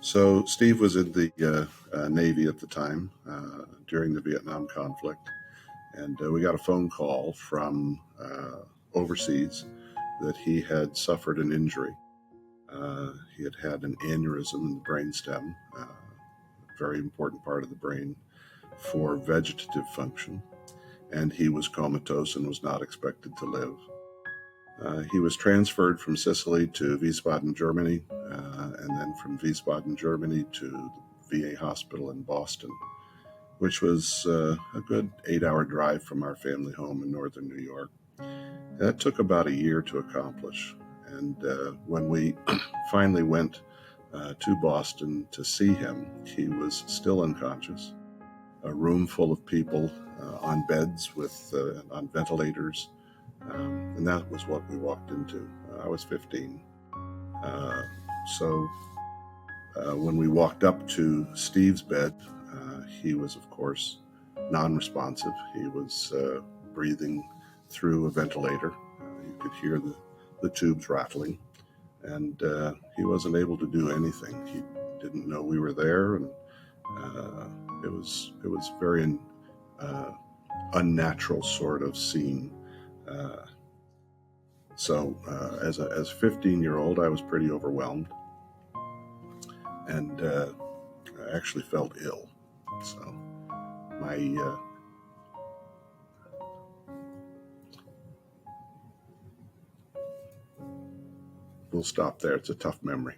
So Steve was in the Navy at the time during the Vietnam conflict, and we got a phone call from overseas that he had suffered an injury. He had had an aneurysm in the brainstem, a very important part of the brain for vegetative function, and he was comatose and was not expected to live. He was transferred from Sicily to Wiesbaden, Germany, and then from Wiesbaden, Germany to the VA hospital in Boston, which was a good 8-hour drive from our family home in northern New York. That took about a year to accomplish. And when we finally went to Boston to see him, he was still unconscious. A room full of people on beds with on ventilators. And that was what we walked into. I was 15. So when we walked up to Steve's bed, he was, of course, non-responsive. He was breathing through a ventilator. You could hear the tubes rattling. And he wasn't able to do anything. He didn't know we were there. And it was very unnatural sort of scene. So as a 15-year-old, I was pretty overwhelmed, and I actually felt ill. So we'll stop there. It's a tough memory.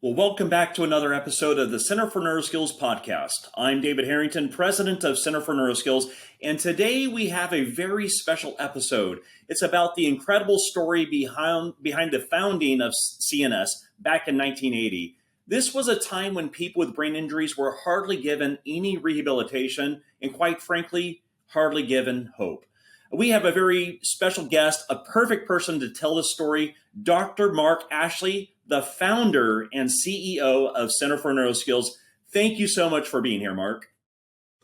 Well, welcome back to another episode of the Center for Neuro Skills podcast. I'm David Harrington, president of Center for Neuro Skills, and today we have a very special episode. It's about the incredible story behind the founding of CNS back in 1980. This was a time when people with brain injuries were hardly given any rehabilitation and, quite frankly, hardly given hope. We have a very special guest, a perfect person to tell this story, Dr. Mark Ashley, the founder and CEO of Center for Neuro Skills. Thank you so much for being here, Mark.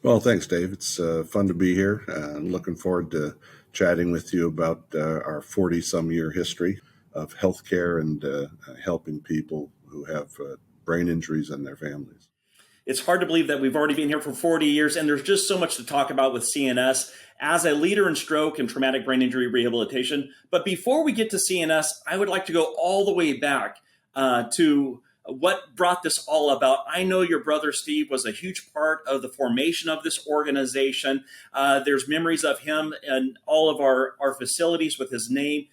Well, thanks, Dave. It's fun to be here. I'm looking forward to chatting with you about our 40-some-year history of healthcare and helping people who have brain injuries and their families. It's hard to believe that we've already been here for 40 years, and there's just so much to talk about with CNS as a leader in stroke and traumatic brain injury rehabilitation. But before we get to CNS, I would like to go all the way back to what brought this all about. I know your brother Steve was a huge part of the formation of this organization. There's memories of him in all of our facilities with his name.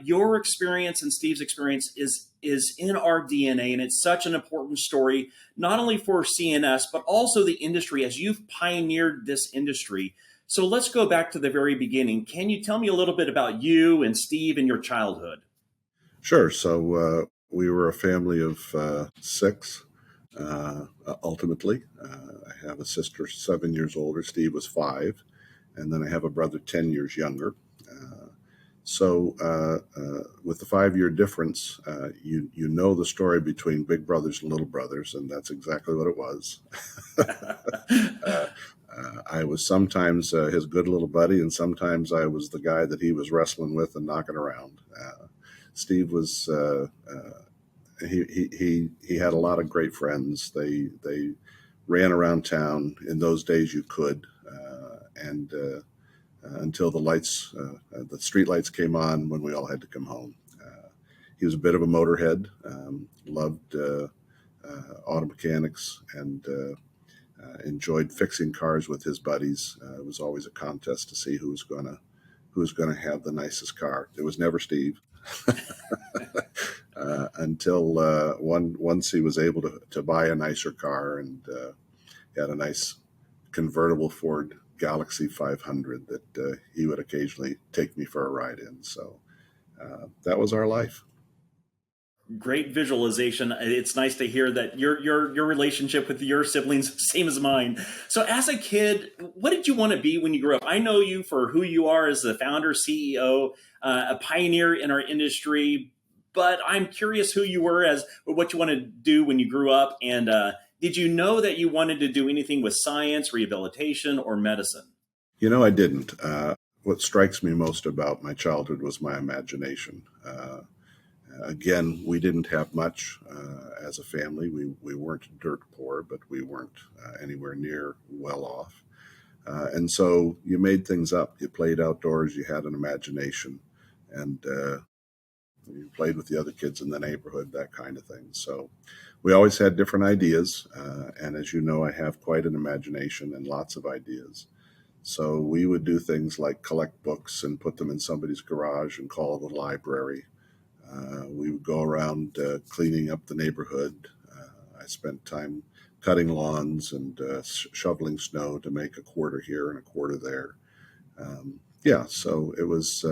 Your experience and Steve's experience is in our DNA, and it's such an important story, not only for CNS, but also the industry as you've pioneered this industry. So let's go back to the very beginning. Can you tell me a little bit about you and Steve and your childhood? Sure. So we were a family of 6, ultimately. I have a sister 7 years older. Steve was 5. And then I have a brother 10 years younger. So with the 5-year difference, you know the story between big brothers and little brothers, and that's exactly what it was. I was sometimes his good little buddy, and sometimes I was the guy that he was wrestling with and knocking around. Steve was he had a lot of great friends. They ran around town. In those days, you could, and until the street lights came on when we all had to come home. He was a bit of a motorhead, loved auto mechanics, and enjoyed fixing cars with his buddies. It was always a contest to see who was going to have the nicest car. It was never Steve. Until once he was able to buy a nicer car, and he had a nice convertible Ford Galaxy 500 that he would occasionally take me for a ride in. So that was our life. Great visualization. It's nice to hear that your relationship with your siblings same as mine. So as a kid, what did you want to be when you grew up? I know you for who you are as the founder, CEO, a pioneer in our industry, but I'm curious who you were as what you want to do when you grew up and Did you know that you wanted to do anything with science, rehabilitation, or medicine? I didn't. What strikes me most about my childhood was my imagination. Again, we didn't have much as a family. We weren't dirt poor, but we weren't anywhere near well off. And so you made things up. You played outdoors. You had an imagination, and you played with the other kids in the neighborhood, that kind of thing. So we always had different ideas. And as you know, I have quite an imagination and lots of ideas. So we would do things like collect books and put them in somebody's garage and call it a library. We would go around cleaning up the neighborhood. I spent time cutting lawns and shoveling snow to make a quarter here and a quarter there. Yeah, so it was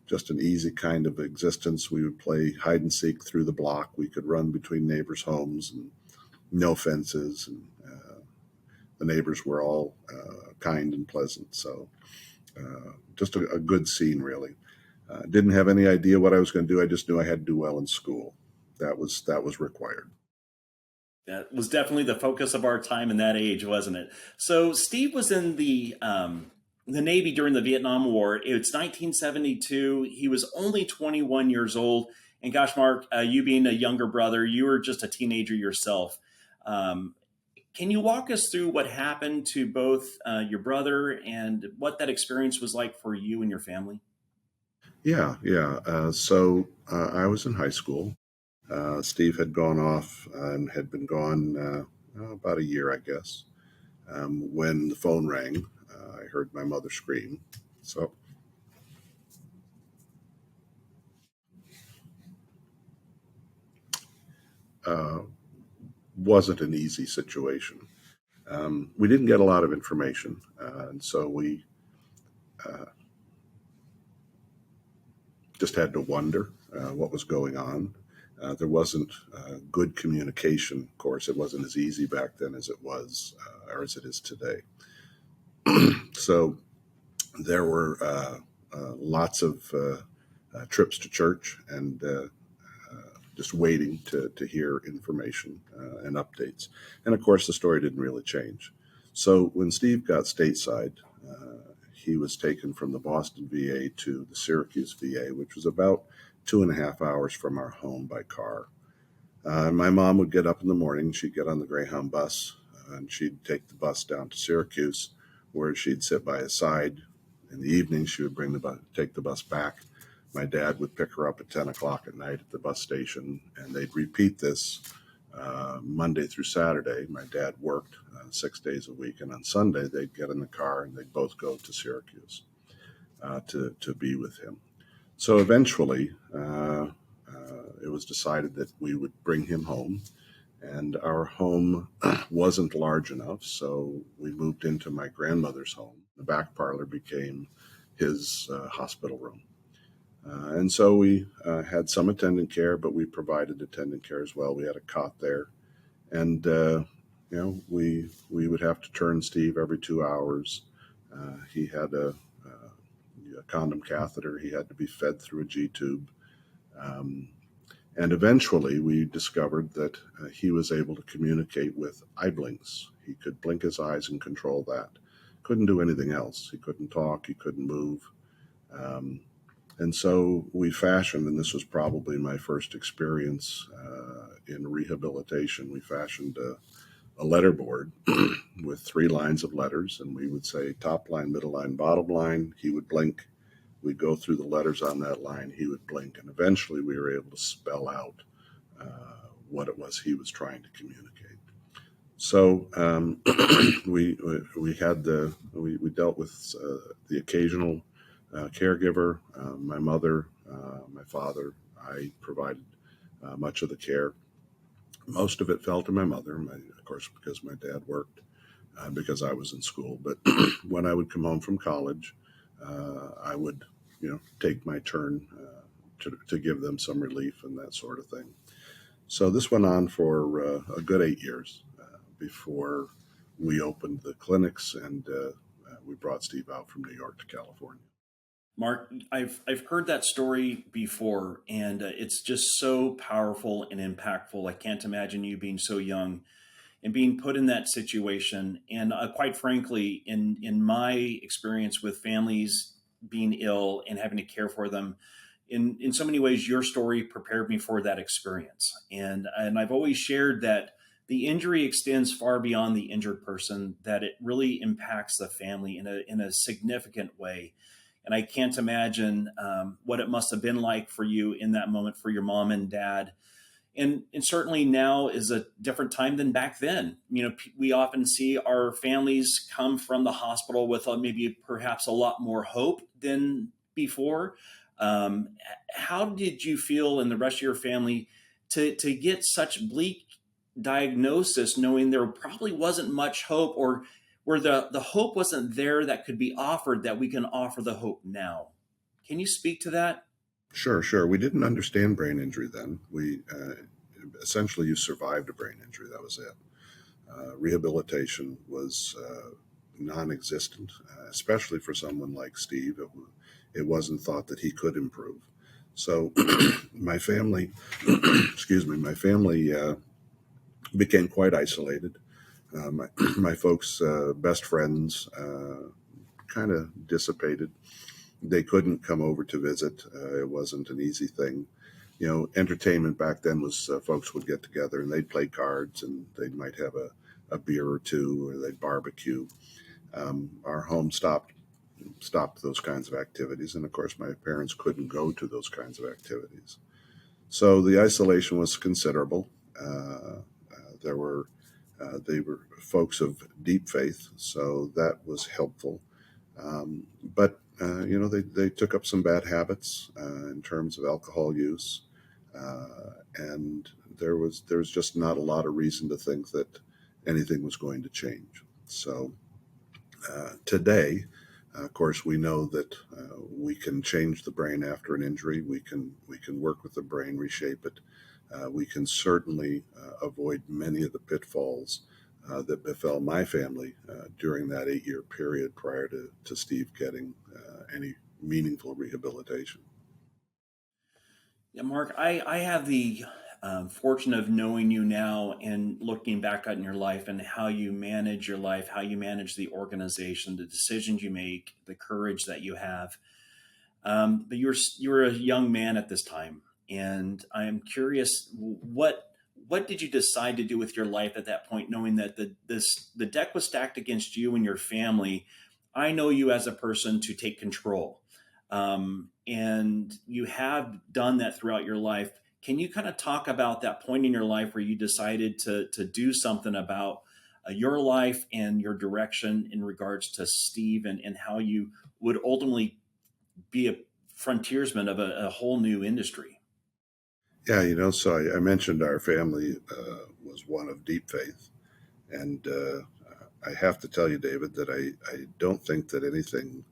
just an easy kind of existence. We would play hide and seek through the block. We could run between neighbors' homes and no fences. And the neighbors were all kind and pleasant. So just a good scene, really. Didn't have any idea what I was going to do. I just knew I had to do well in school. That was required. That was definitely the focus of our time in that age, wasn't it? So Steve was in the Navy during the Vietnam War. It's 1972. He was only 21 years old. And gosh, Mark, you being a younger brother, you were just a teenager yourself. Um, can you walk us through what happened to both your brother and what that experience was like for you and your family? Yeah, yeah. So I was in high school. Steve had gone off and had been gone about a year, I guess. When the phone rang, I heard my mother scream. So uh, wasn't an easy situation. We didn't get a lot of information, and so we uh, just had to wonder what was going on. There wasn't good communication. Of course, it wasn't as easy back then as it was or as it is today. So there were lots of trips to church and just waiting to hear information and updates. And of course, the story didn't really change. So when Steve got stateside, he was taken from the Boston VA to the Syracuse VA, which was about 2.5 hours from our home by car. My mom would get up in the morning, she'd get on the Greyhound bus, and she'd take the bus down to Syracuse, where she'd sit by his side. In the evening, she would take the bus back. My dad would pick her up at 10 o'clock at night at the bus station, and they'd repeat this Monday through Saturday. My dad worked 6 days a week, and on Sunday, they'd get in the car and they'd both go to Syracuse to be with him. So eventually, it was decided that we would bring him home, and our home wasn't large enough, so we moved into my grandmother's home. The back parlor became his hospital room. And so we had some attendant care, but we provided attendant care as well. We had a cot there, and we would have to turn Steve every 2 hours. He had a condom catheter. He had to be fed through a G tube. Um, and eventually, we discovered that he was able to communicate with eye blinks. He could blink his eyes and control that. Couldn't do anything else. He couldn't talk. He couldn't move. Um, and so we fashioned, and this was probably my first experience in rehabilitation. We fashioned a letter board with 3 lines of letters, and we would say top line, middle line, bottom line. He would blink. We'd go through the letters on that line. He would blink, and eventually we were able to spell out what it was he was trying to communicate. So we dealt with the occasional caregiver, my mother, my father. I provided much of the care. Most of it fell to my mother, of course, because my dad worked, because I was in school. But when I would come home from college, I would, take my turn to give them some relief and that sort of thing. So this went on for a good 8 years before we opened the clinics and we brought Steve out from New York to California. Mark, I've heard that story before, and it's just so powerful and impactful. I can't imagine you being so young and being put in that situation. And quite frankly, in my experience with families being ill and having to care for them, in so many ways, your story prepared me for that experience. And I've always shared that the injury extends far beyond the injured person, that it really impacts the family in a significant way. And I can't imagine what it must have been like for you in that moment, for your mom and dad. And certainly now is a different time than back then. You know, we often see our families come from the hospital with maybe perhaps a lot more hope than before. Um, how did you feel and the rest of your family to get such bleak diagnosis, knowing there probably wasn't much hope, or where the hope wasn't there that could be offered, that we can offer the hope now? Can you speak to that? Sure, sure. We didn't understand brain injury then. We essentially you survived a brain injury. That was it. Rehabilitation was non-existent, especially for someone like Steve. It wasn't thought that he could improve. So my family, excuse me, my family became quite isolated. My folks' best friends kind of dissipated. They couldn't come over to visit. It wasn't an easy thing. You know, entertainment back then was folks would get together and they'd play cards and they might have a beer or two or they'd barbecue. Our home stopped those kinds of activities, and of course, my parents couldn't go to those kinds of activities. So the isolation was considerable. There were they were folks of deep faith, so that was helpful. But they took up some bad habits in terms of alcohol use, and there was just not a lot of reason to think that anything was going to change. So today, of course, we know that we can change the brain after an injury. We can work with the brain, reshape it. We can certainly avoid many of the pitfalls that befell my family during that 8-year period prior to Steve getting any meaningful rehabilitation. Yeah, Mark, I have the fortune of knowing you now and looking back on your life and how you manage your life, how you manage the organization, the decisions you make, the courage that you have. But you were a young man at this time, and I am curious what did you decide to do with your life at that point, knowing that the deck was stacked against you and your family. I know you as a person to take control, and you have done that throughout your life. Can you kind of talk about that point in your life where you decided to do something about your life and your direction in regards to Steve, and how you would ultimately be a frontiersman of a whole new industry? Yeah, so I mentioned our family was one of deep faith. And I have to tell you, David, that I don't think that anything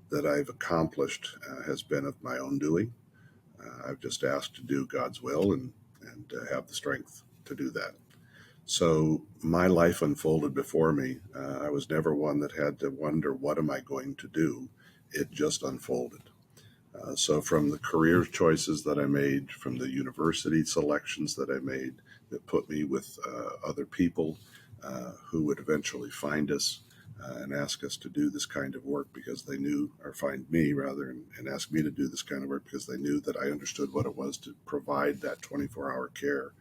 that I've accomplished has been of my own doing. I've just asked to do God's will and have the strength to do that. So my life unfolded before me. I was never one that had to wonder, what am I going to do? It just unfolded. So from the career choices that I made, from the university selections that I made that put me with other people who would eventually find us and ask us to do this kind of work because they knew, or find me rather, and ask me to do this kind of work because they knew that I understood what it was to provide that 24-hour care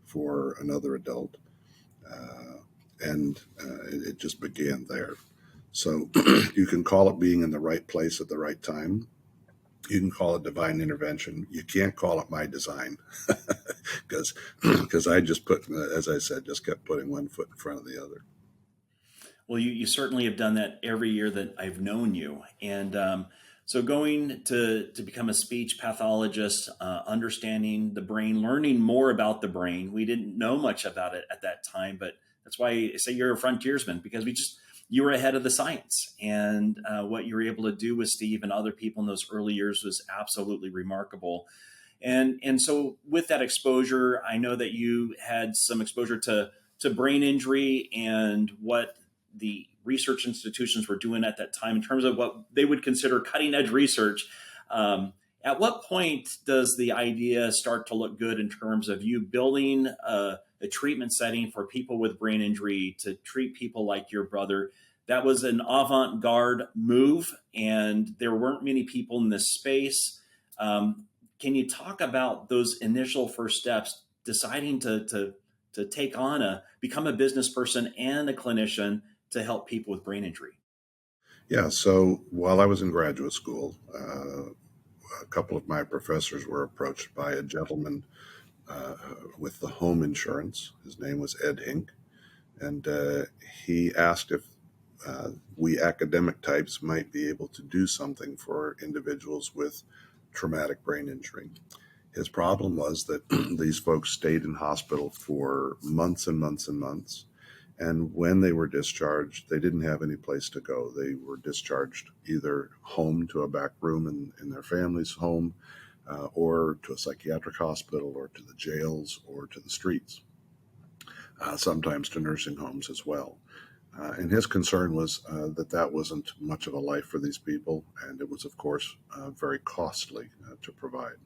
for another adult. And it just began there. So you can call it being in the right place at the right time. You can call it divine intervention. You can't call it my design because because I just put, as I said, just kept putting one foot in front of the other. Well, you certainly have done that every year that I've known you. And so going to become a speech pathologist, understanding the brain, learning more about the brain. We didn't know much about it at that time, but that's why I say you're a frontiersman, because you were ahead of the science. And what you were able to do with Steve and other people in those early years was absolutely remarkable. And so with that exposure, I know that you had some exposure to brain injury and what the research institutions were doing at that time in terms of what they would consider cutting edge research. At what point does the idea start to look good in terms of you building a treatment setting for people with brain injury to treat people like your brother? That was an avant-garde move, and there weren't many people in this space. Can you talk about those initial first steps, deciding to take on become a business person and a clinician to help people with brain injury? Yeah, so while I was in graduate school, a couple of my professors were approached by a gentleman uh, with the home insurance. His name was Ed Hink, and he asked if we academic types might be able to do something for individuals with traumatic brain injury. His problem was that these folks stayed in hospital for months and months and months. And when they were discharged, they didn't have any place to go. They were discharged either home to a back room in their family's home, or to a psychiatric hospital, or to the jails, or to the streets, sometimes to nursing homes as well. And his concern was that that wasn't much of a life for these people, and it was, of course, very costly to provide.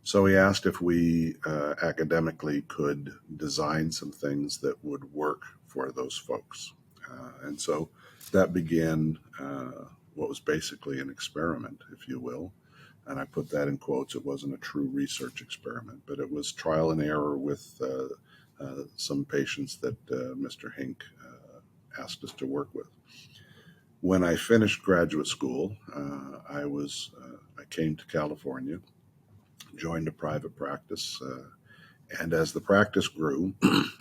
So he asked if we academically could design some things that would work for those folks. And so that began what was basically an experiment, if you will. And I put that in quotes. It wasn't a true research experiment, but it was trial and error with some patients that Mr. Hink asked us to work with. When I finished graduate school, I came to California, joined a private practice, and as the practice grew,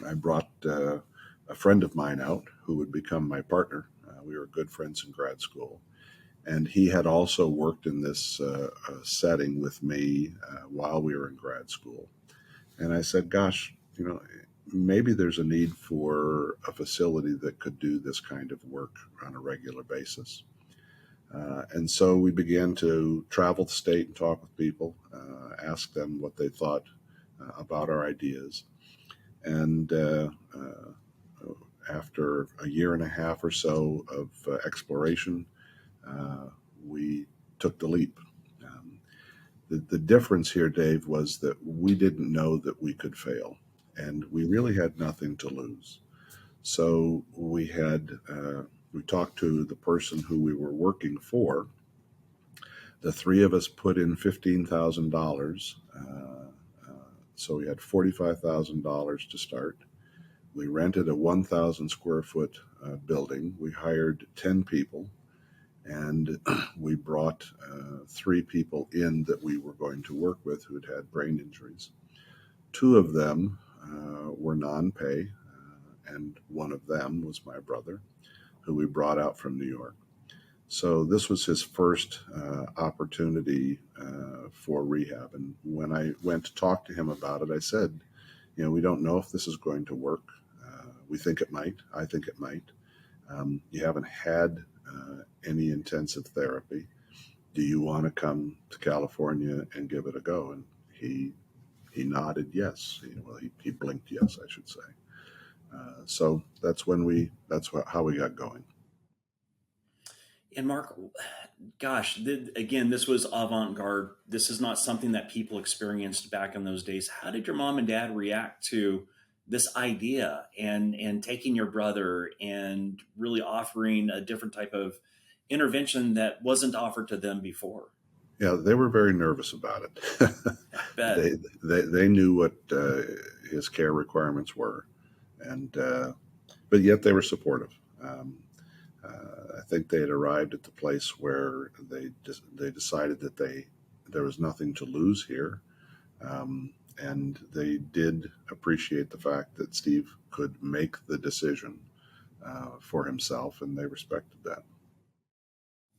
I brought a friend of mine out who would become my partner. We were good friends in grad school, and he had also worked in this setting with me while we were in grad school. And I said, "Gosh, maybe there's a need for a facility that could do this kind of work on a regular basis." And so we began to travel the state and talk with people, ask them what they thought about our ideas. And after a year and a half or so of exploration, we took the leap. Um, the difference here, Dave, was that we didn't know that we could fail, and we really had nothing to lose. So we talked to the person who we were working for. The three of us put in $15,000. So we had $45,000 to start. We rented a 1,000 square foot building. We hired 10 people, and we brought three people in that we were going to work with who had brain injuries. Two of them were non pay, and one of them was my brother, who we brought out from New York. So this was his first opportunity for rehab. And when I went to talk to him about it, I said, we don't know if this is going to work. We think it might. I think it might. You haven't had any intensive therapy. Do you want to come to California and give it a go? And he nodded yes. He blinked yes, I should say. So that's how we got going. And Mark, gosh, again, this was avant-garde. This is not something that people experienced back in those days. How did your mom and dad react to this idea and taking your brother and really offering a different type of intervention that wasn't offered to them before? Yeah, they were very nervous about it. Bet. They knew what his care requirements were, and but yet they were supportive. I think they had arrived at the place where they decided that there was nothing to lose here, and they did appreciate the fact that Steve could make the decision for himself, and they respected that.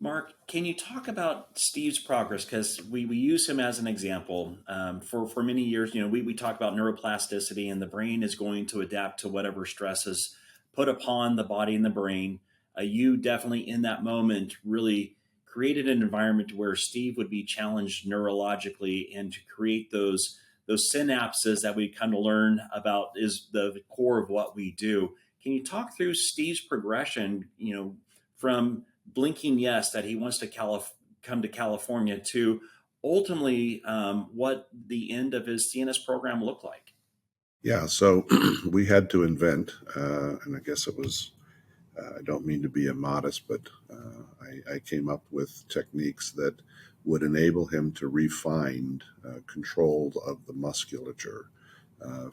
Mark, can you talk about Steve's progress? Because we use him as an example. For many years, we talk about neuroplasticity, and the brain is going to adapt to whatever stress is put upon the body and the brain. You definitely, in that moment, really created an environment where Steve would be challenged neurologically and to create those synapses that we come to learn about is the core of what we do. Can you talk through Steve's progression, from blinking yes that he wants to come to California to ultimately what the end of his CNS program looked like? Yeah, so we had to invent, and I guess it was, I don't mean to be immodest, but I came up with techniques that would enable him to refine control of the musculature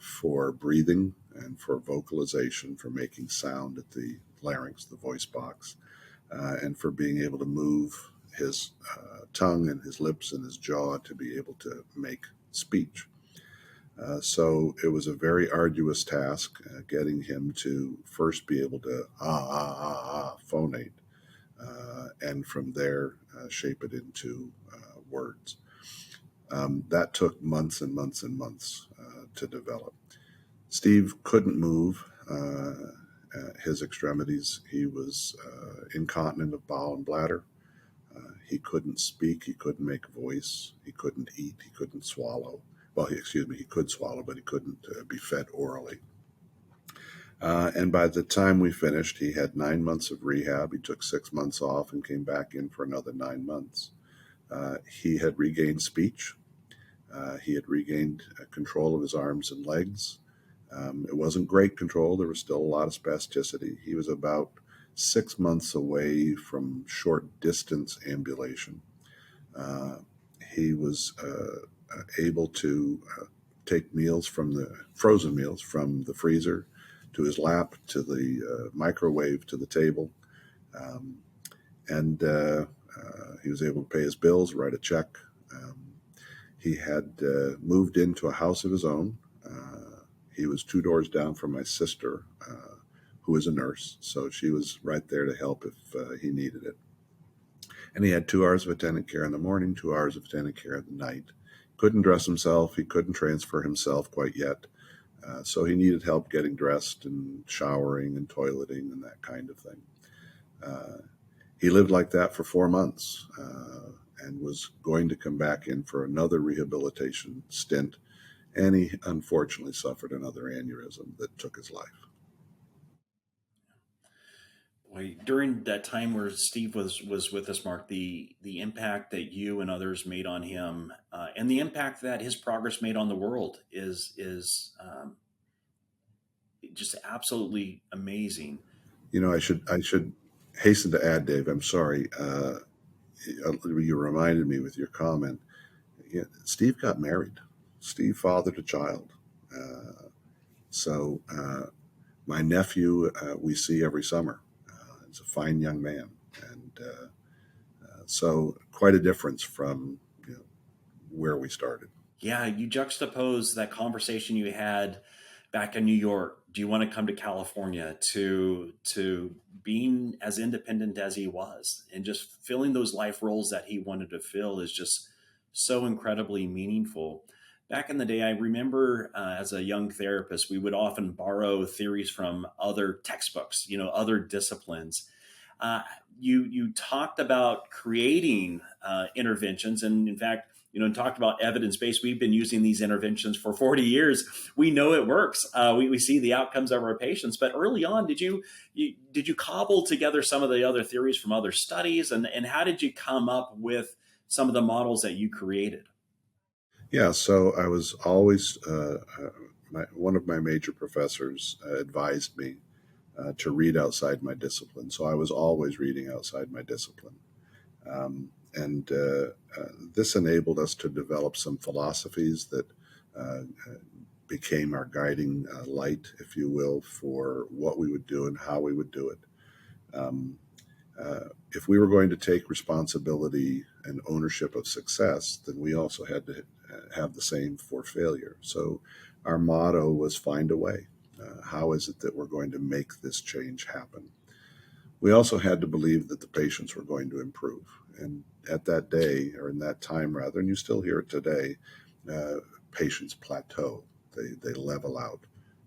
for breathing and for vocalization, for making sound at the larynx, the voice box, and for being able to move his tongue and his lips and his jaw to be able to make speech. So it was a very arduous task getting him to first be able to phonate, and from there shape it into words. That took months and months and months to develop. Steve couldn't move his extremities. He was incontinent of bowel and bladder. He couldn't speak. He couldn't make a voice. He couldn't eat. He couldn't swallow. Well, excuse me, he could swallow, but he couldn't be fed orally. And by the time we finished, he had 9 months of rehab. He took 6 months off and came back in for another 9 months. He had regained speech. He had regained control of his arms and legs. It wasn't great control. There was still a lot of spasticity. He was about 6 months away from short distance ambulation. He was able to take meals from the frozen meals from the freezer to his lap, to the microwave, to the table. Um, and he was able to pay his bills, write a check. He had moved into a house of his own. He was 2 doors down from my sister, who was a nurse. So she was right there to help if he needed it. And he had 2 hours of attendant care in the morning, 2 hours of attendant care at the night. Couldn't dress himself. He couldn't transfer himself quite yet. So he needed help getting dressed and showering and toileting and that kind of thing. He lived like that for 4 months and was going to come back in for another rehabilitation stint. And he unfortunately suffered another aneurysm that took his life. Boy, during that time where Steve was with us, Mark, the impact that you and others made on him, and the impact that his progress made on the world is just absolutely amazing. I should hasten to add, Dave. I'm sorry. You reminded me with your comment. Yeah, Steve got married. Steve fathered a child. So my nephew, we see every summer. He's a fine young man, and so quite a difference from where we started. Yeah, you juxtapose that conversation you had back in New York. Do you want to come to California? To being as independent as he was, and just filling those life roles that he wanted to fill is just so incredibly meaningful. Back in the day, I remember as a young therapist, we would often borrow theories from other textbooks, other disciplines. Uh, you talked about creating interventions, and in fact, and talked about evidence based. We've been using these interventions for 40 years. We know it works. We see the outcomes of our patients. But early on, did you cobble together some of the other theories from other studies, and how did you come up with some of the models that you created? Yeah, so I was always one of my major professors advised me to read outside my discipline. So I was always reading outside my discipline. And this enabled us to develop some philosophies that uh, became our guiding light, if you will, for what we would do and how we would do it. Um, if we were going to take responsibility and ownership of success, then we also had to have the same for failure. So our motto was find a way. How is it that we're going to make this change happen? We also had to believe that the patients were going to improve. And at that day, or in that time rather, and you still hear it today, uh, patients plateau, they level out.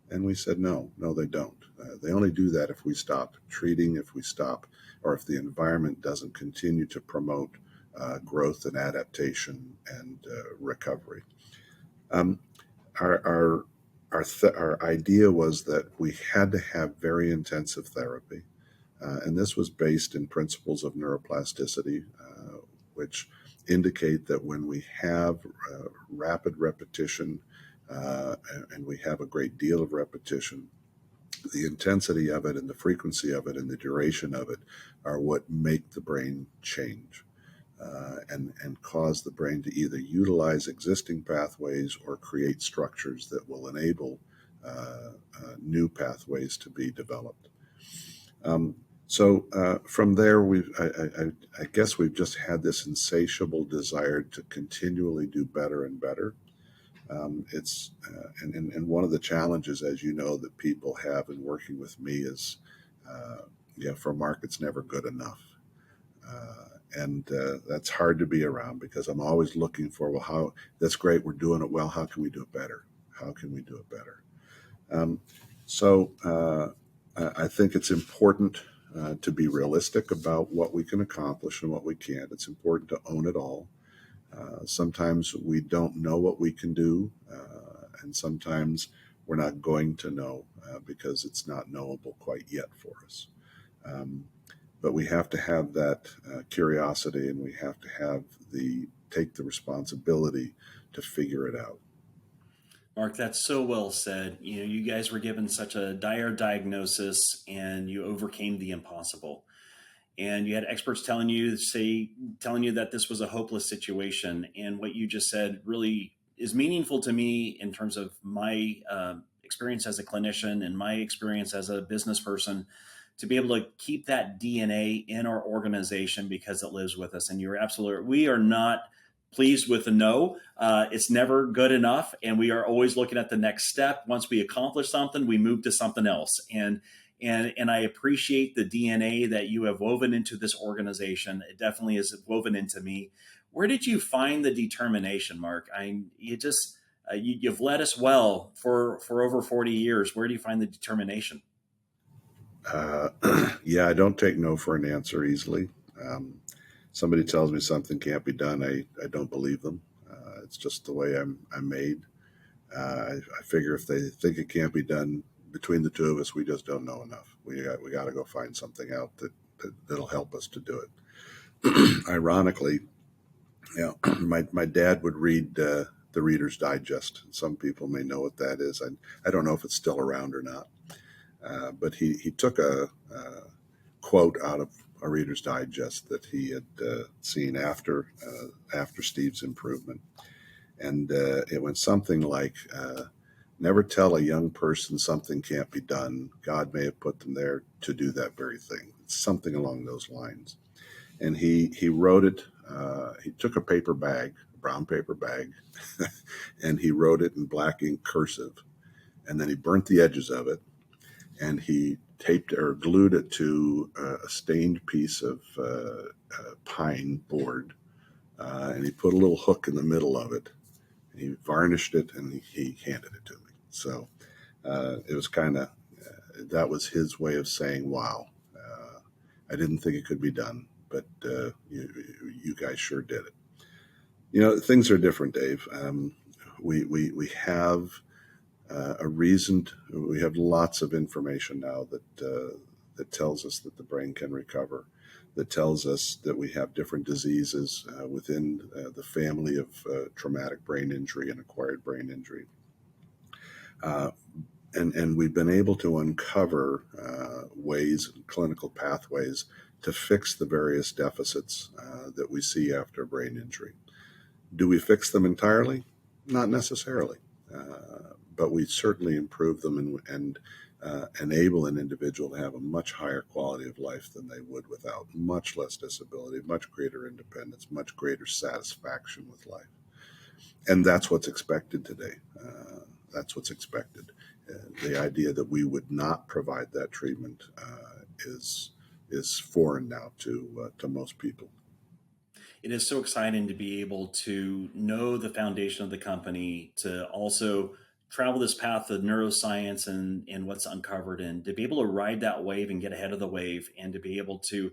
And we said, no, they don't. They only do that if we stop treating, if we stop, or if the environment doesn't continue to promote growth and adaptation and recovery. Um, our our idea was that we had to have very intensive therapy. And this was based in principles of neuroplasticity, which indicate that when we have rapid repetition and we have a great deal of repetition, the intensity of it and the frequency of it and the duration of it are what make the brain change. And cause the brain to either utilize existing pathways or create structures that will enable new pathways to be developed. So from there, I guess we've just had this insatiable desire to continually do better and better. And one of the challenges, as you know, that people have in working with me is, for market's never good enough. And that's hard to be around because I'm always looking for, well, how that's great, we're doing it well. How can we do it better? How can we do it better? So I think it's important to be realistic about what we can accomplish and what we can't. It's important to own it all. Sometimes we don't know what we can do, and sometimes we're not going to know because it's not knowable quite yet for us. But we have to have that curiosity, and we have to take the responsibility to figure it out. Mark, that's so well said. You guys were given such a dire diagnosis and you overcame the impossible. And you had experts telling you that this was a hopeless situation. And what you just said really is meaningful to me in terms of my experience as a clinician and my experience as a business person, to be able to keep that DNA in our organization because it lives with us. And you're absolutely, we are not pleased with a no. It's never good enough. And we are always looking at the next step. Once we accomplish something, we move to something else. And I appreciate the DNA that you have woven into this organization. It definitely is woven into me. Where did you find the determination, Mark? You've led us well for over 40 years. Where do you find the determination? Uh, yeah, I don't take no for an answer easily. Somebody tells me something can't be done, I don't believe them. It's just the way I'm made. I figure if they think it can't be done, between the two of us, we just don't know enough. We got to go find something out that'll help us to do it. Ironically, my dad would read the Reader's Digest. Some people may know what that is. I don't know if it's still around or not. But he took a quote out of a Reader's Digest that he had seen after Steve's improvement, and it went something like, "Never tell a young person something can't be done. God may have put them there to do that very thing." It's something along those lines. And he wrote it. He took a paper bag, a brown paper bag, and he wrote it in black ink cursive, and then he burnt the edges of it, and he taped or glued it to a stained piece of pine board, and he put a little hook in the middle of it. And he varnished it, and he handed it to me. So it was kind of that was his way of saying, "Wow, I didn't think it could be done, but you guys sure did it." Things are different, Dave. We have a reason. We have lots of information now that tells us that the brain can recover, that tells us that we have different diseases within the family of traumatic brain injury and acquired brain injury. And we've been able to uncover ways, clinical pathways to fix the various deficits that we see after brain injury. Do we fix them entirely? Not necessarily. But we certainly improve them and enable an individual to have a much higher quality of life than they would without, much less disability, much greater independence, much greater satisfaction with life. And that's what's expected today. That's what's expected. The idea that we would not provide that treatment is foreign now to most people. It is so exciting to be able to know the foundation of the company, to also travel this path of neuroscience and what's uncovered, and to be able to ride that wave and get ahead of the wave, and to be able to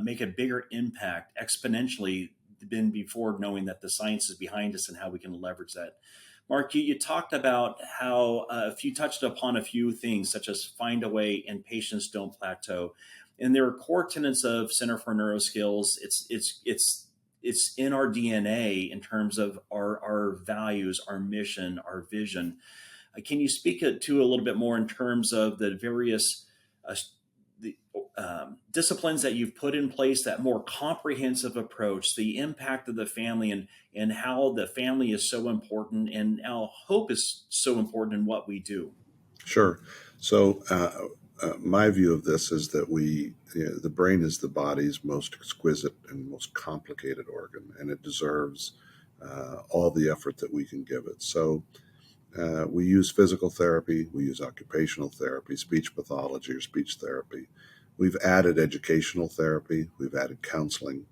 make a bigger impact exponentially than before, knowing that the science is behind us and how we can leverage that. Mark, you talked about how if you touched upon a few things such as find a way and patients don't plateau, and there are core tenets of Center for Neuro Skills. It's in our DNA in terms of our values, our mission, our vision. Can you speak to a little bit more in terms of the various uh, the, disciplines that you've put in place, that more comprehensive approach, the impact of the family, and how the family is so important and how hope is so important in what we do? Sure. So, my view of this is that the brain is the body's most exquisite and most complicated organ, and it deserves all the effort that we can give it. So, we use physical therapy, we use occupational therapy, speech pathology or speech therapy. We've added educational therapy, we've added counseling,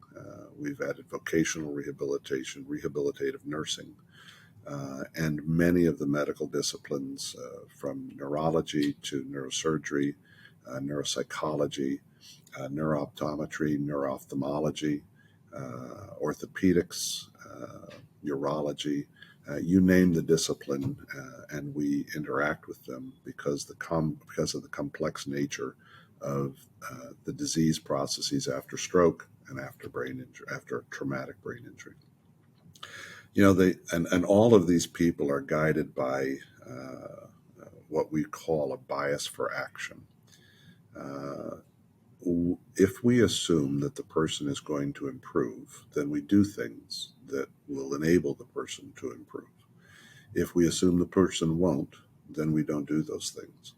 we've added vocational rehabilitation, rehabilitative nursing, and many of the medical disciplines from neurology to neurosurgery, neuropsychology, neurooptometry, neuroophthalmology, orthopedics, urology. You name the discipline, and we interact with them because of the complex nature of the disease processes after stroke and after brain injury, after traumatic brain injury. And all of these people are guided by what we call a bias for action. Uh, if we assume that the person is going to improve, then we do things that will enable the person to improve. If we assume the person won't, then we don't do those things.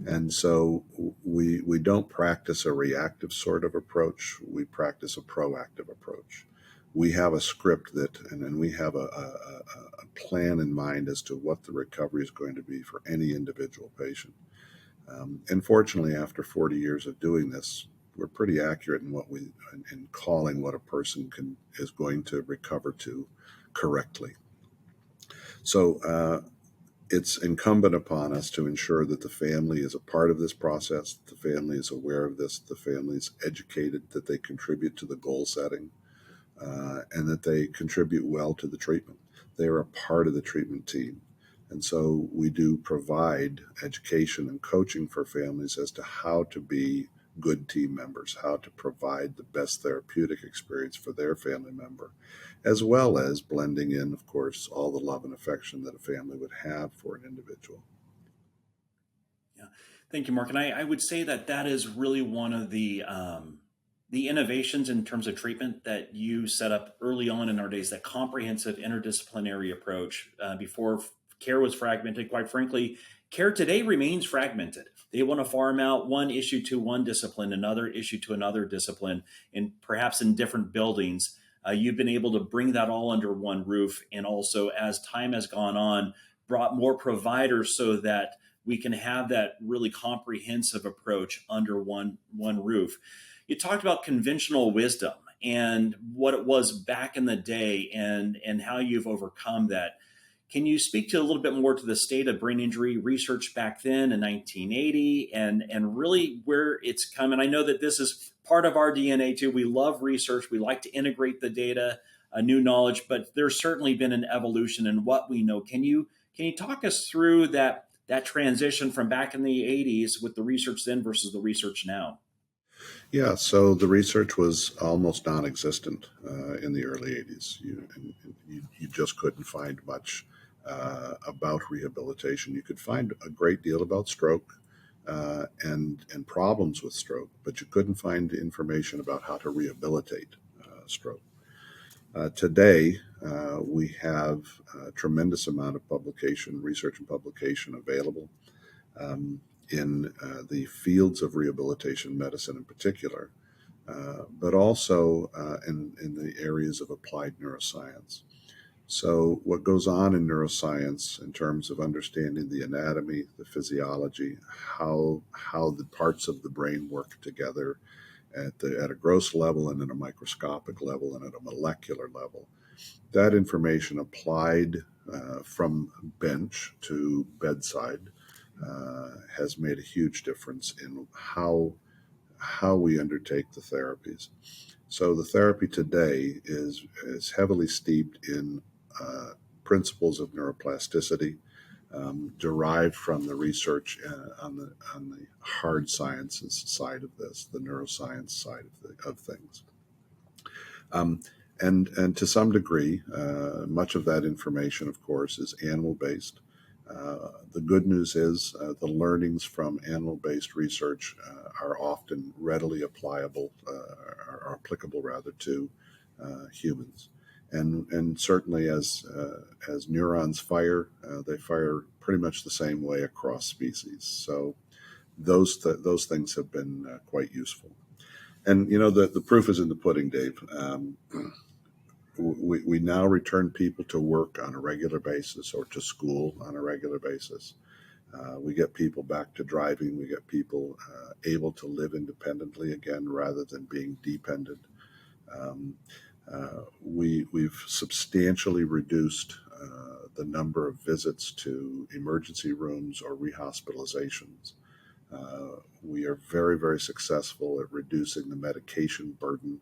And so we don't practice a reactive sort of approach. We practice a proactive approach. We have a script and we have a plan in mind as to what the recovery is going to be for any individual patient. And fortunately, after 40 years of doing this, we're pretty accurate in calling what a person is going to recover to correctly. So it's incumbent upon us to ensure that the family is a part of this process, the family is aware of this, the family is educated, that they contribute to the goal setting, and that they contribute well to the treatment. They are a part of the treatment team. And so we do provide education and coaching for families as to how to be good team members, how to provide the best therapeutic experience for their family member, as well as blending in, of course, all the love and affection that a family would have for an individual. Yeah, thank you, Mark. And I would say that that is really one of the innovations in terms of treatment that you set up early on in our days. That comprehensive interdisciplinary approach. Before care was fragmented, quite frankly, care today remains fragmented. They want to farm out one issue to one discipline, another issue to another discipline, and perhaps in different buildings. You've been able to bring that all under one roof, and also as time has gone on, brought more providers so that we can have that really comprehensive approach under one roof. You talked about conventional wisdom and what it was back in the day, and how you've overcome that. Can you speak to a little bit more to the state of brain injury research back then in 1980, and really where it's come? And I know that this is part of our DNA too. We love research. We like to integrate the data, new knowledge, but there's certainly been an evolution in what we know. Can you talk us through that transition from back in the 80s with the research then versus the research now? Yeah, so the research was almost non-existent in the early 80s. You just couldn't find much about rehabilitation. You could find a great deal about stroke and problems with stroke, but you couldn't find information about how to rehabilitate stroke. Today, we have a tremendous amount of publication, research and publication available um, in the fields of rehabilitation medicine in particular, but also in the areas of applied neuroscience. So, what goes on in neuroscience in terms of understanding the anatomy, the physiology, how the parts of the brain work together at a gross level and at a microscopic level and at a molecular level, that information applied from bench to bedside has made a huge difference in how we undertake the therapies. So the therapy today is heavily steeped in uh, principles of neuroplasticity derived from the research on the hard sciences side of this, the neuroscience side of things. And to some degree, much of that information, of course, is animal-based. The good news is the learnings from animal-based research are often readily applicable, are applicable rather to humans. And certainly as neurons fire, they fire pretty much the same way across species. So those things have been quite useful. And the proof is in the pudding, Dave. We now return people to work on a regular basis or to school on a regular basis. We get people back to driving. We get people able to live independently again rather than being dependent. We've substantially reduced the number of visits to emergency rooms or rehospitalizations. We are very, very successful at reducing the medication burden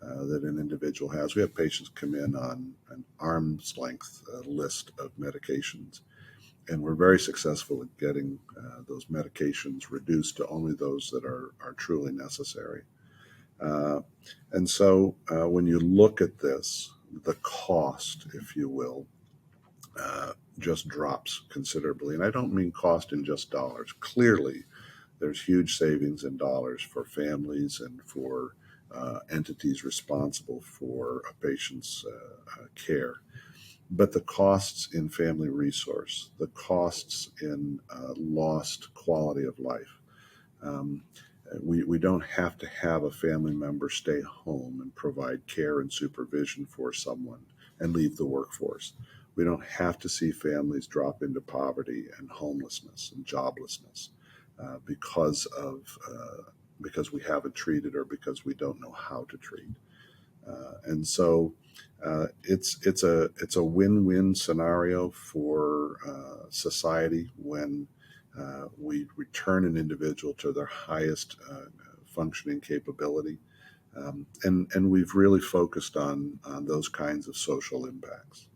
that an individual has. We have patients come in on an arm's length list of medications, and we're very successful at getting those medications reduced to only those that are truly necessary. And so when you look at this, the cost, if you will, just drops considerably. And I don't mean cost in just dollars. Clearly, there's huge savings in dollars for families and for entities responsible for a patient's care. But the costs in family resource, the costs in lost quality of life, we don't have to have a family member stay home and provide care and supervision for someone and leave the workforce. We don't have to see families drop into poverty and homelessness and joblessness because we haven't treated or because we don't know how to treat. And so it's a win-win scenario for society when we return an individual to their highest functioning capability. And we've really focused on those kinds of social impacts.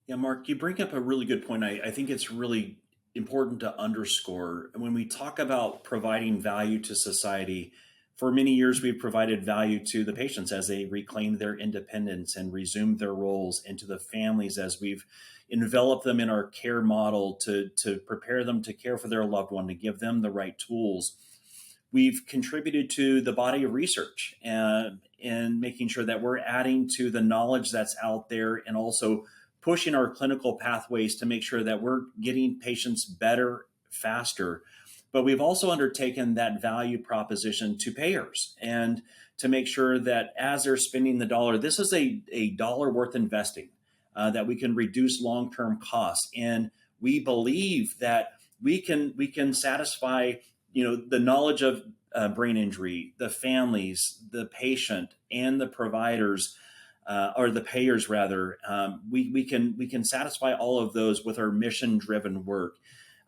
Yeah, Mark, you bring up a really good point. I think it's really important to underscore when we talk about providing value to society. For many years, we've provided value to the patients as they reclaim their independence and resume their roles, and to the families as we've enveloped them in our care model to prepare them to care for their loved one, to give them the right tools. We've contributed to the body of research and making sure that we're adding to the knowledge that's out there, and also pushing our clinical pathways to make sure that we're getting patients better faster. But we've also undertaken that value proposition to payers, and to make sure that as they're spending the dollar, this is a dollar worth investing, that we can reduce long-term costs. And we believe that we can satisfy the knowledge of brain injury, the families, the patient, and the providers, or the payers rather. We can satisfy all of those with our mission-driven work.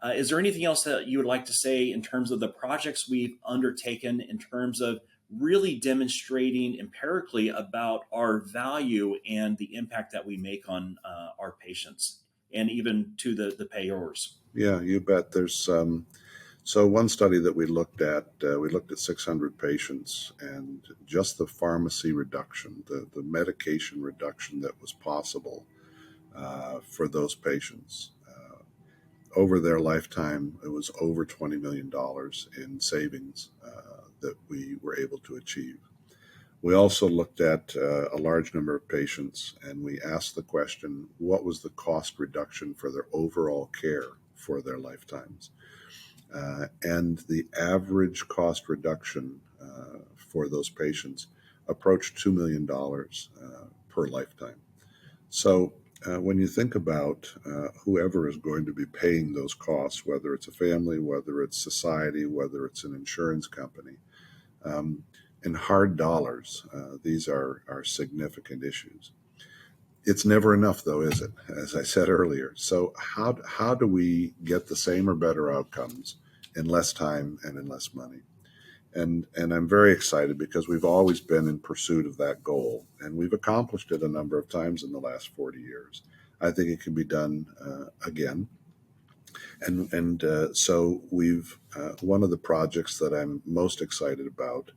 Is there anything else that you would like to say in terms of the projects we've undertaken, in terms of really demonstrating empirically about our value and the impact that we make on our patients and even to the payors? Yeah, you bet. There's so one study that we looked at 600 patients, and just the pharmacy reduction, the medication reduction that was possible for those patients. Over their lifetime, it was over $20 million in savings that we were able to achieve. We also looked at a large number of patients, and we asked the question, what was the cost reduction for their overall care for their lifetimes? And the average cost reduction for those patients approached $2 million per lifetime. So when you think about whoever is going to be paying those costs, whether it's a family, whether it's society, whether it's an insurance company, in hard dollars, these are significant issues. It's never enough, though, is it? As I said earlier. So how do we get the same or better outcomes in less time and in less money? And I'm very excited because we've always been in pursuit of that goal, and we've accomplished it a number of times in the last 40 years. I think it can be done again. So we've one of the projects that I'm most excited about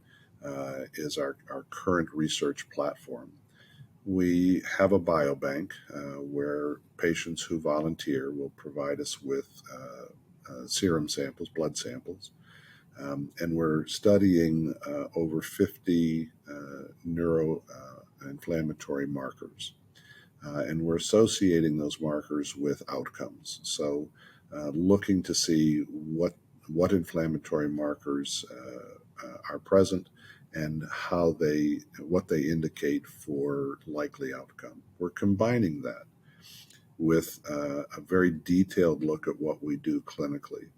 is our current research platform. We have a biobank where patients who volunteer will provide us with serum samples, blood samples, and we're studying over 50 neuroinflammatory markers. And we're associating those markers with outcomes. So, looking to see what inflammatory markers are present and what they indicate for likely outcome. We're combining that with a very detailed look at what we do clinically.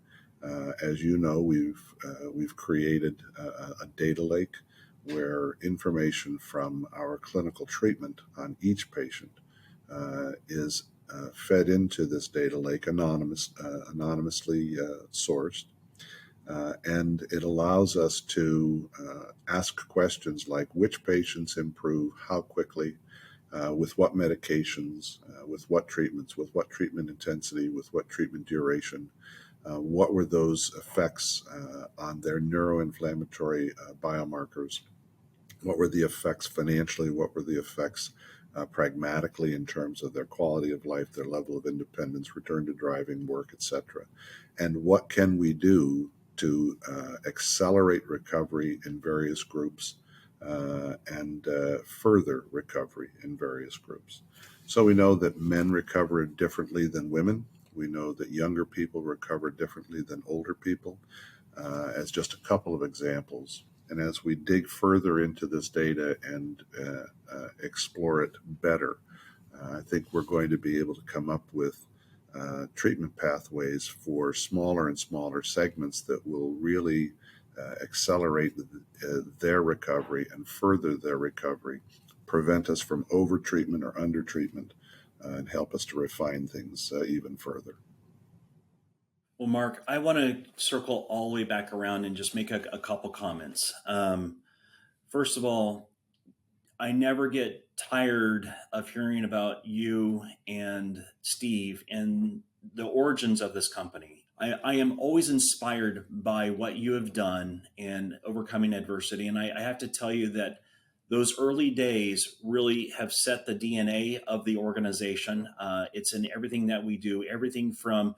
As you know, we've created a data lake where information from our clinical treatment on each patient is fed into this data lake, anonymously sourced, and it allows us to ask questions like which patients improve, how quickly, with what medications, with what treatments, with what treatment intensity, with what treatment duration. What were those effects on their neuroinflammatory biomarkers? What were the effects financially? What were the effects pragmatically in terms of their quality of life, their level of independence, return to driving, work, etc.? And what can we do to accelerate recovery in various groups and further recovery in various groups? So we know that men recover differently than women. We know that younger people recover differently than older people, as just a couple of examples. And as we dig further into this data and explore it better, I think we're going to be able to come up with treatment pathways for smaller and smaller segments that will really accelerate their recovery and further their recovery, prevent us from over-treatment or under-treatment, and help us to refine things even further. Well, Mark, I want to circle all the way back around and just make a couple comments. First of all, I never get tired of hearing about you and Steve and the origins of this company. I am always inspired by what you have done and overcoming adversity. And I have to tell you that those early days really have set the DNA of the organization. It's in everything that we do, everything from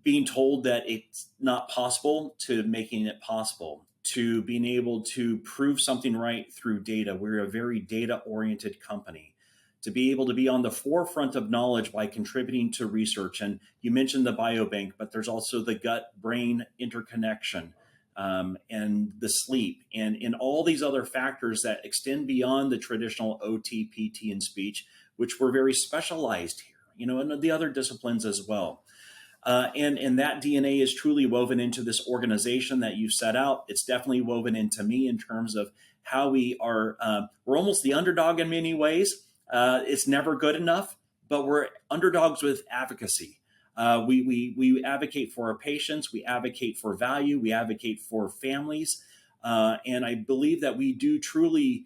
being told that it's not possible to making it possible, to being able to prove something right through data. We're a very data oriented company. To be able to be on the forefront of knowledge by contributing to research. And you mentioned the biobank, but there's also the gut brain interconnection, and the sleep, and all these other factors that extend beyond the traditional OT, PT, and speech, which we're very specialized here, and the other disciplines as well. And that DNA is truly woven into this organization that you've set out. It's definitely woven into me in terms of how we are. We're almost the underdog in many ways. It's never good enough, but we're underdogs with advocacy. We advocate for our patients. We advocate for value. We advocate for families. And I believe that we do truly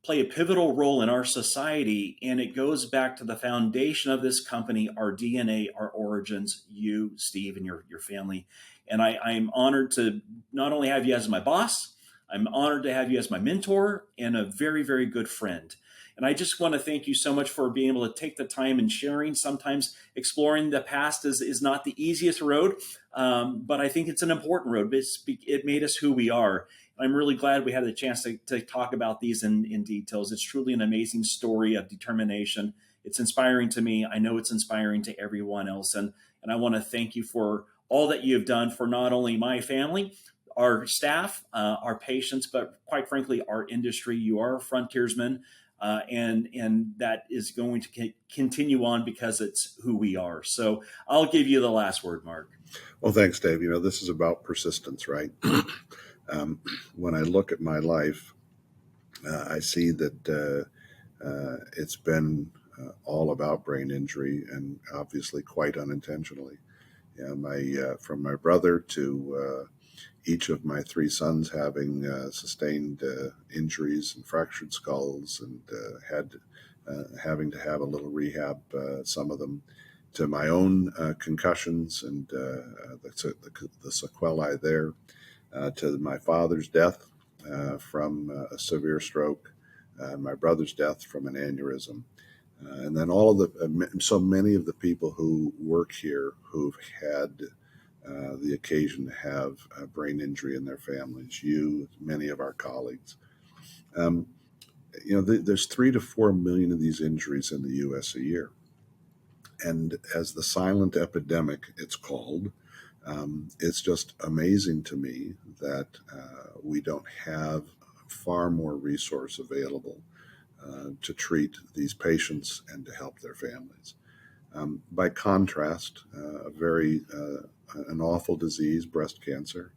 play a pivotal role in our society, and it goes back to the foundation of this company, our DNA, our origins, you, Steve, and your family. And I'm honored to not only have you as my boss, I'm honored to have you as my mentor and a very, very good friend. And I just want to thank you so much for being able to take the time and sharing. Sometimes exploring the past is not the easiest road, but I think it's an important road. It made us who we are. I'm really glad we had the chance to talk about these in details. It's truly an amazing story of determination. It's inspiring to me. I know it's inspiring to everyone else. And I want to thank you for all that you have done for not only my family, our staff, our patients, but quite frankly, our industry. You are a frontiersman, and that is going to continue on because it's who we are. So I'll give you the last word, Mark. Well, thanks, Dave. This is about persistence, right? When I look at my life, I see that it's been all about brain injury, and obviously quite unintentionally. From my brother to each of my three sons having sustained injuries and fractured skulls and had having to have a little rehab, some of them, to my own concussions and the sequelae there, to my father's death from a severe stroke, my brother's death from an aneurysm. And then so many of the people who work here who've had the occasion to have a brain injury in their families, many of our colleagues. There's 3 to 4 million of these injuries in the U.S. a year. And as the silent epidemic, it's called, it's just amazing to me that we don't have far more resource available to treat these patients and to help their families. By contrast, an awful disease, breast cancer,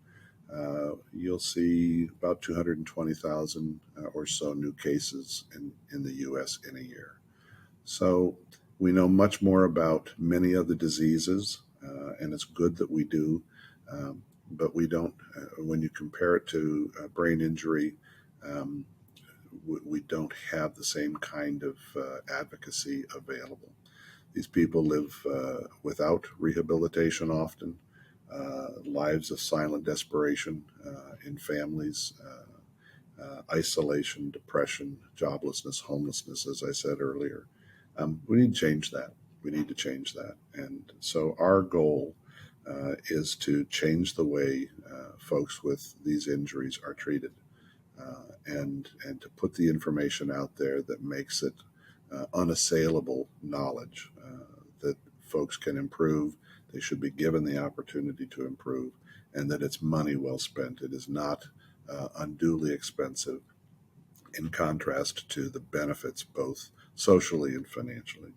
you'll see about 220,000 or so new cases in the U.S. in a year. So we know much more about many of the diseases, and it's good that we do, but we don't, when you compare it to brain injury, we don't have the same kind of advocacy available. These people live without rehabilitation often, lives of silent desperation in families, isolation, depression, joblessness, homelessness, as I said earlier. We need to change that. We need to change that. And so our goal is to change the way folks with these injuries are treated, and to put the information out there that makes it unassailable knowledge that folks can improve. They should be given the opportunity to improve, and that it's money well spent. It is not unduly expensive, in contrast to the benefits both socially and financially.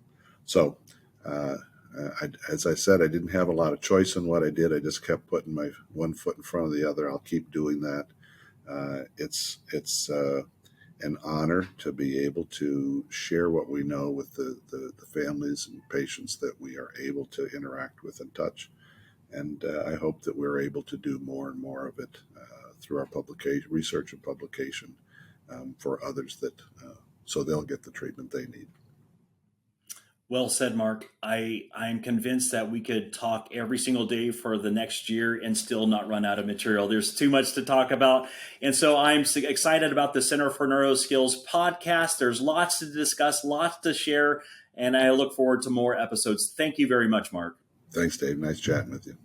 So, as I said, I didn't have a lot of choice in what I did. I just kept putting my one foot in front of the other. I'll keep doing that. It's an honor to be able to share what we know with the families and patients that we are able to interact with and touch. And I hope that we're able to do more and more of it through our research and publication for others, so they'll get the treatment they need. Well said, Mark. I'm convinced that we could talk every single day for the next year and still not run out of material. There's too much to talk about. And so I'm excited about the Center for Neuro Skills podcast. There's lots to discuss, lots to share, and I look forward to more episodes. Thank you very much, Mark. Thanks, Dave. Nice chatting with you.